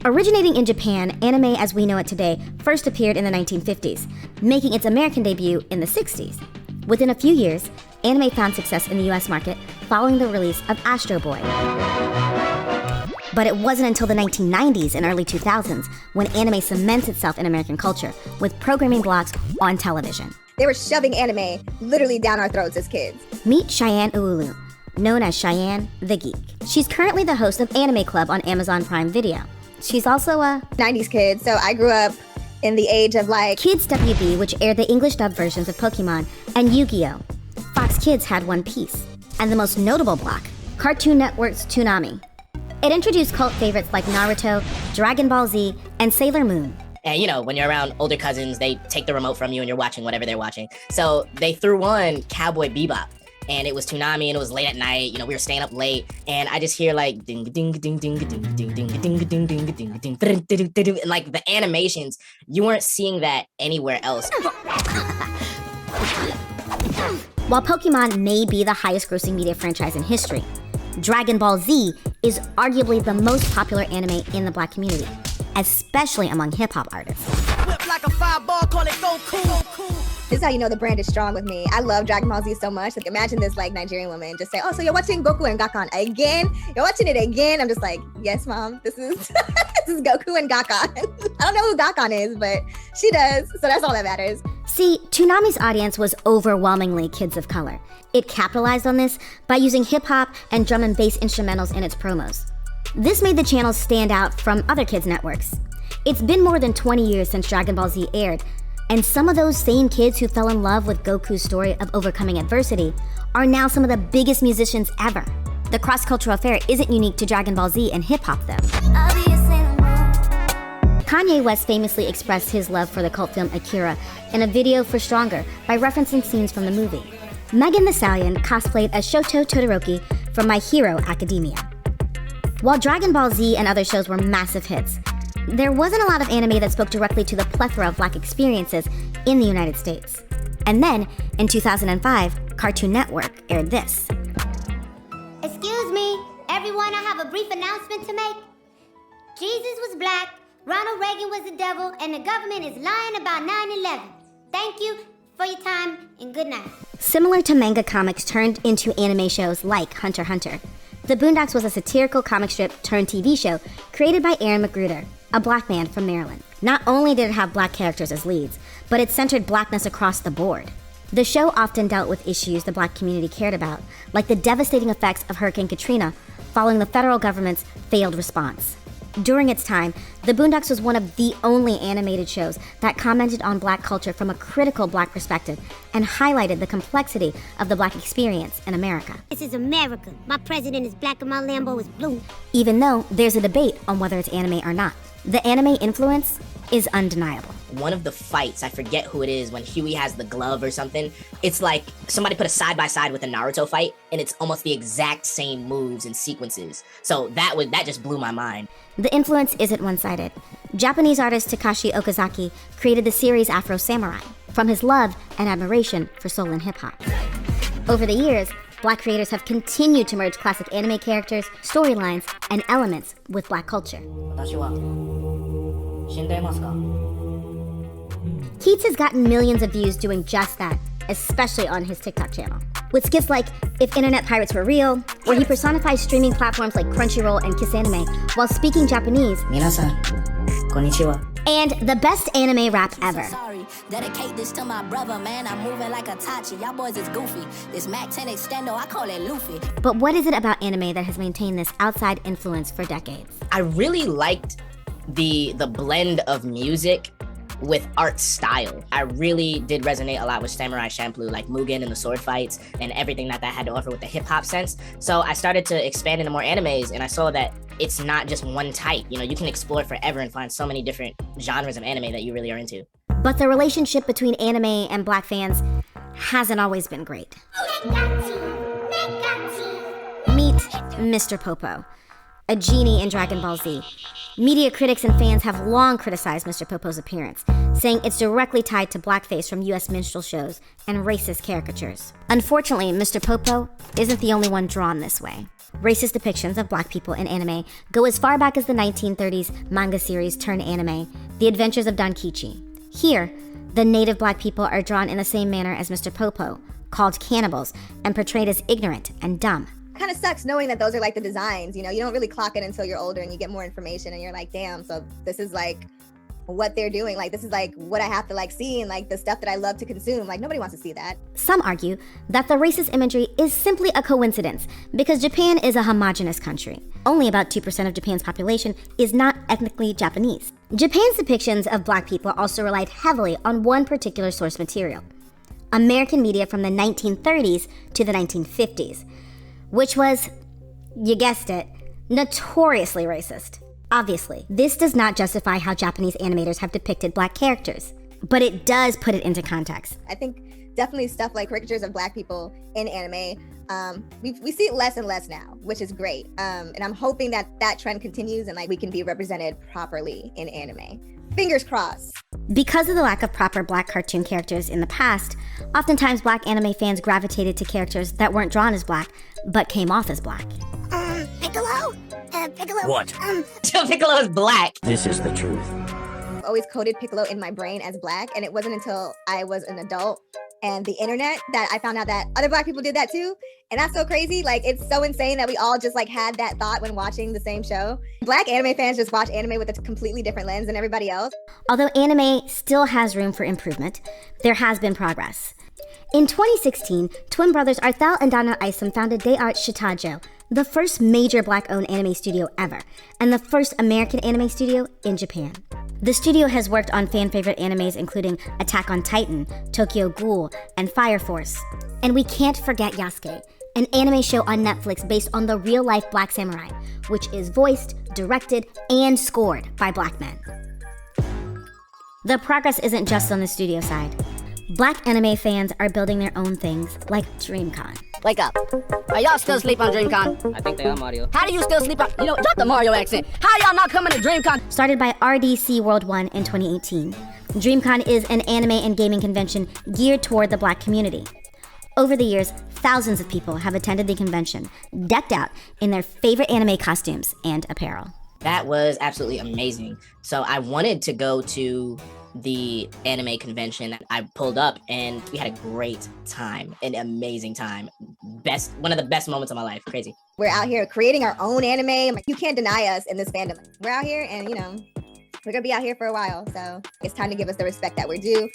Originating in Japan, anime as we know it today first appeared in the 1950s, making its American debut in the 60s. Within a few years, anime found success in the US market following the release of Astro Boy. But it wasn't until the 1990s and early 2000s when anime cements itself in American culture, with programming blocks on television. They were shoving anime literally down our throats as kids. Meet Cheyenne Uulu, known as Cheyenne the Geek. She's currently the host of Anime Club on Amazon Prime Video. She's also a 90s kid, so I grew up in the age of like Kids WB, which aired the English dub versions of Pokemon, and Yu-Gi-Oh! Fox Kids had One Piece. And the most notable block, Cartoon Network's Toonami. It introduced cult favorites like Naruto, Dragon Ball Z, and Sailor Moon. And you know, when you're around older cousins, they take the remote from you and you're watching whatever they're watching. So they threw on Cowboy Bebop. And it was Toonami, and it was late at night. You know, we were staying up late, and I just hear like ding ding ding ding ding ding ding ding ding ding ding ding, and like the animations, you weren't seeing that anywhere else. While Pokemon may be the highest-grossing media franchise in history, Dragon Ball Z is arguably the most popular anime in the Black community, especially among hip-hop artists. Whip like a fireball, call it Goku. This is how you know the brand is strong with me. I love Dragon Ball Z so much. Like, imagine this like Nigerian woman just say, "Oh, so you're watching Goku and Gakon again? You're watching it again?" I'm just like, "Yes, mom. This is this is Goku and Gakon." I don't know who Gakon is, but she does, so that's all that matters. See, Toonami's audience was overwhelmingly kids of color. It capitalized on this by using hip-hop and drum and bass instrumentals in its promos. This made the channel stand out from other kids' networks. It's been more than 20 years since Dragon Ball Z aired, and some of those same kids who fell in love with Goku's story of overcoming adversity are now some of the biggest musicians ever. The cross-cultural affair isn't unique to Dragon Ball Z and hip-hop, though. Kanye West famously expressed his love for the cult film Akira in a video for Stronger by referencing scenes from the movie. Megan Thee Stallion cosplayed as Shoto Todoroki from My Hero Academia. While Dragon Ball Z and other shows were massive hits, there wasn't a lot of anime that spoke directly to the plethora of Black experiences in the United States. And then, in 2005, Cartoon Network aired this. Excuse me, everyone, I have a brief announcement to make. Jesus was black, Ronald Reagan was the devil, and the government is lying about 9/11. Thank you for your time, and good night. Similar to manga comics turned into anime shows like Hunter x Hunter, The Boondocks was a satirical comic strip turned TV show created by Aaron McGruder, a Black man from Maryland. Not only did it have Black characters as leads, but it centered Blackness across the board. The show often dealt with issues the Black community cared about, like the devastating effects of Hurricane Katrina following the federal government's failed response. During its time, The Boondocks was one of the only animated shows that commented on Black culture from a critical Black perspective and highlighted the complexity of the Black experience in America. This is America. My president is black and my Lambo is blue. Even though there's a debate on whether it's anime or not, the anime influence is undeniable. One of the fights, I forget who it is, when Huey has the glove or something, it's like somebody put a side-by-side with a Naruto fight, and it's almost the exact same moves and sequences. So that just blew my mind. The influence isn't one-sided. Japanese artist Takashi Okazaki created the series Afro Samurai from his love and admiration for soul and hip-hop. Over the years, Black creators have continued to merge classic anime characters, storylines, and elements with Black culture. Keats has gotten millions of views doing just that, especially on his TikTok channel. With skits like If Internet Pirates Were Real, where he personifies streaming platforms like Crunchyroll and Kiss Anime while speaking Japanese. Minasan, konnichiwa. And the best anime rap ever. Sorry, dedicate this to my brother, man. I'm moving like a Tachi. Y'all boys is goofy. This Mac 10 extendo, I call it Luffy. But what is it about anime that has maintained this outside influence for decades? I really liked the blend of music with art style. I really did resonate a lot with Samurai Champloo, like Mugen and the sword fights and everything that had to offer with the hip-hop sense. So I started to expand into more animes, and I saw that it's not just one type. You know, you can explore forever and find so many different genres of anime that you really are into. But the relationship between anime and Black fans hasn't always been great. Meet Mr. Popo, a genie in Dragon Ball Z. Media critics and fans have long criticized Mr. Popo's appearance, saying it's directly tied to blackface from US minstrel shows and racist caricatures. Unfortunately, Mr. Popo isn't the only one drawn this way. Racist depictions of black people in anime go as far back as the 1930s manga series turned anime, The Adventures of Don Kichi. Here, the native black people are drawn in the same manner as Mr. Popo, called cannibals, and portrayed as ignorant and dumb. Kind of sucks knowing that those are like the designs, you know, you don't really clock it until you're older and you get more information and you're like, damn, so this is like what they're doing. Like, this is like what I have to like see and like the stuff that I love to consume. Like, nobody wants to see that. Some argue that the racist imagery is simply a coincidence because Japan is a homogenous country. Only about 2% of Japan's population is not ethnically Japanese. Japan's depictions of black people also relied heavily on one particular source material: American media from the 1930s to the 1950s, which was, you guessed it, notoriously racist. Obviously, this does not justify how Japanese animators have depicted black characters, but it does put it into context. I think definitely stuff like caricatures of black people in anime, we see it less and less now, which is great. And I'm hoping that that trend continues and like we can be represented properly in anime. Fingers crossed. Because of the lack of proper black cartoon characters in the past, oftentimes black anime fans gravitated to characters that weren't drawn as black, but came off as black. Piccolo? Piccolo? What? Piccolo is black. This is the truth. I've always coded Piccolo in my brain as black, and it wasn't until I was an adult and the internet that I found out that other black people did that too. And that's so crazy. Like, it's so insane that we all just like had that thought when watching the same show. Black anime fans just watch anime with a completely different lens than everybody else. Although anime still has room for improvement, there has been progress. In 2016, twin brothers Arthel and Donna Isom founded Day Art Shitajo, the first major black-owned anime studio ever, and the first American anime studio in Japan. The studio has worked on fan-favorite animes including Attack on Titan, Tokyo Ghoul, and Fire Force. And we can't forget Yasuke, an anime show on Netflix based on the real-life Black Samurai, which is voiced, directed, and scored by black men. The progress isn't just on the studio side. Black anime fans are building their own things, like DreamCon. Wake up. Are y'all still asleep on DreamCon? I think they are, Mario. How do you still sleep on... You know, drop the Mario accent. How y'all not coming to DreamCon? Started by RDC World 1 in 2018, DreamCon is an anime and gaming convention geared toward the black community. Over the years, thousands of people have attended the convention, decked out in their favorite anime costumes and apparel. That was absolutely amazing. So I wanted to go to the anime convention. I pulled up and we had a great time, an amazing time. One of the best moments of my life. Crazy. We're out here creating our own anime. Like, you can't deny us in this fandom. We're out here and, you know, we're gonna be out here for a while. So it's time to give us the respect that we're due.